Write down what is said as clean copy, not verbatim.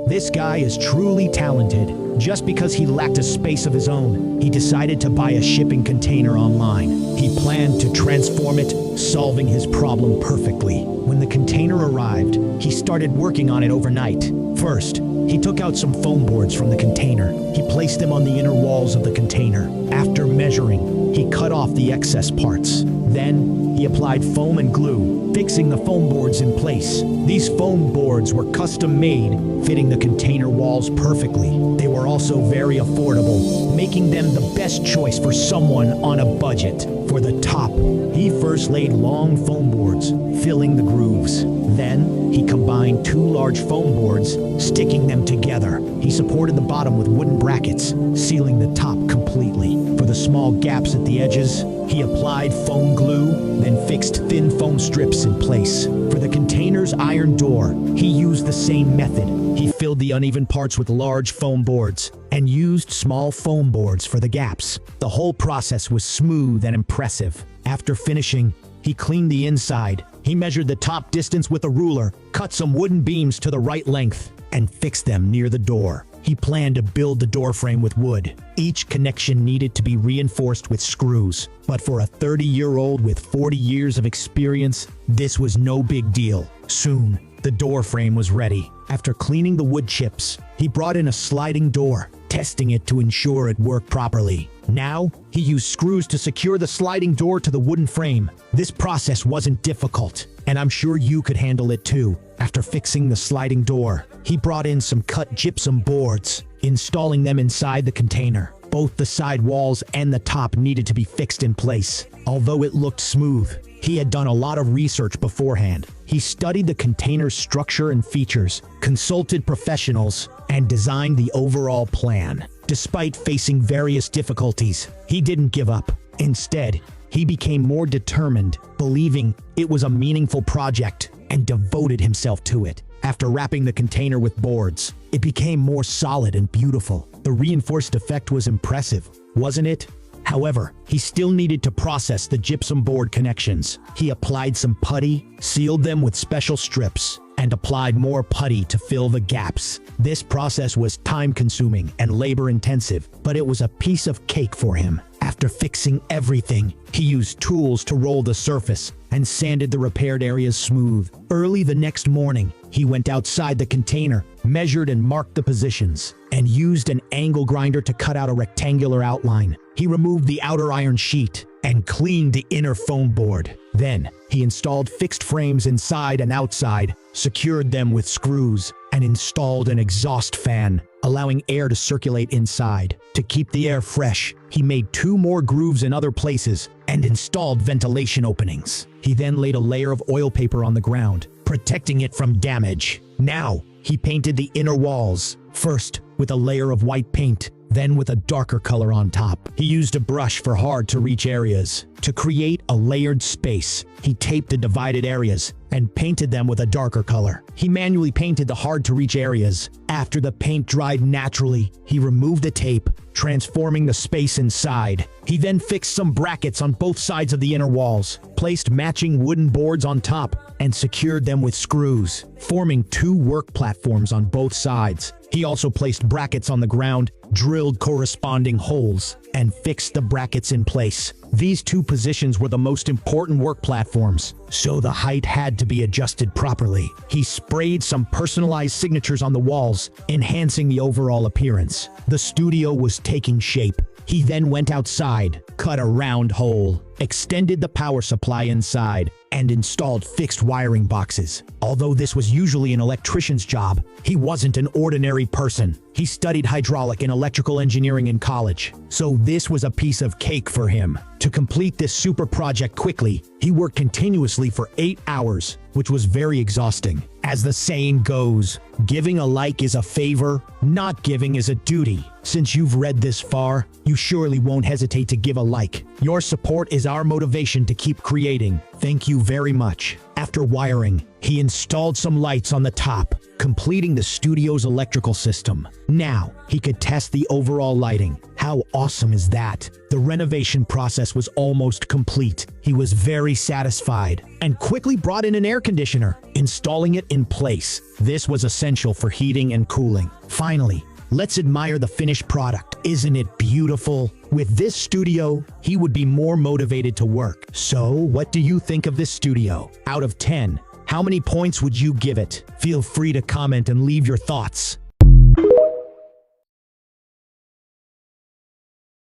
This guy is truly talented. Just because he lacked a space of his own, he decided to buy a shipping container online. He planned to transform it, solving his problem perfectly. When the container arrived, he started working on it overnight. First, he took out some foam boards from the container. He placed them on the inner walls of the container. After measuring, he cut off the excess parts. Then, he applied foam and glue, fixing the foam boards in place. These foam boards were custom made, fitting the container walls perfectly. They were also very affordable, making them the best choice for someone on a budget. For the top, he first laid long foam boards, filling the grooves. Then, he combined two large foam boards, sticking them together. He supported the bottom with wooden brackets, sealing the top completely. For the small gaps at the edges, he applied foam glue, then fixed thin foam strips in place. For the container's iron door, he used the same method. He filled the uneven parts with large foam boards and used small foam boards for the gaps. The whole process was smooth and impressive. After finishing, he cleaned the inside. He measured the top distance with a ruler, cut some wooden beams to the right length, and fixed them near the door. He planned to build the door frame with wood. Each connection needed to be reinforced with screws. But for a 30-year-old with 40 years of experience, this was no big deal. Soon, the door frame was ready. After cleaning the wood chips, he brought in a sliding door, testing it to ensure it worked properly. Now, he used screws to secure the sliding door to the wooden frame. This process wasn't difficult, and I'm sure you could handle it too. After fixing the sliding door, he brought in some cut gypsum boards, installing them inside the container. Both the side walls and the top needed to be fixed in place. Although it looked smooth, he had done a lot of research beforehand. He studied the container's structure and features, consulted professionals, and designed the overall plan. Despite facing various difficulties, he didn't give up. Instead, he became more determined, believing it was a meaningful project, and devoted himself to it. After wrapping the container with boards, it became more solid and beautiful. The reinforced effect was impressive, wasn't it? However, he still needed to process the gypsum board connections. He applied some putty, sealed them with special strips, and applied more putty to fill the gaps. This process was time-consuming and labor-intensive, but it was a piece of cake for him. After fixing everything, he used tools to roll the surface and sanded the repaired areas smooth. Early the next morning, he went outside the container, measured and marked the positions, and used an angle grinder to cut out a rectangular outline. He removed the outer iron sheet and cleaned the inner foam board. Then, he installed fixed frames inside and outside, secured them with screws, and installed an exhaust fan, allowing air to circulate inside. To keep the air fresh, he made 2 more grooves in other places and installed ventilation openings. He then laid a layer of oil paper on the ground, protecting it from damage. Now, he painted the inner walls, first with a layer of white paint, then with a darker color on top. He used a brush for hard-to-reach areas. To create a layered space, he taped the divided areas and painted them with a darker color. He manually painted the hard-to-reach areas. After the paint dried naturally, he removed the tape, transforming the space inside. He then fixed some brackets on both sides of the inner walls, placed matching wooden boards on top, and secured them with screws, forming 2 work platforms on both sides. He also placed brackets on the ground, drilled corresponding holes, and fixed the brackets in place. These 2 positions were the most important work platforms, so the height had to be adjusted properly. He sprayed some personalized signatures on the walls, enhancing the overall appearance. The studio was taking shape. He then went outside, cut a round hole, extended the power supply inside, and installed fixed wiring boxes. Although this was usually an electrician's job, he wasn't an ordinary person. He studied hydraulic and electrical engineering in college, so this was a piece of cake for him. To complete this super project quickly, he worked continuously for 8 hours, which was very exhausting. As the saying goes, giving a like is a favor, not giving is a duty. Since you've read this far, you surely won't hesitate to give a like. Your support is our motivation to keep creating. Thank you very much. After wiring, he installed some lights on the top, completing the studio's electrical system. Now, he could test the overall lighting, how How awesome is that? The renovation process was almost complete. He was very satisfied and quickly brought in an air conditioner, installing it in place. This was essential for heating and cooling. Finally, let's admire the finished product. Isn't it beautiful? With this studio, he would be more motivated to work. So, what do you think of this studio? Out of 10, how many points would you give it? Feel free to comment and leave your thoughts.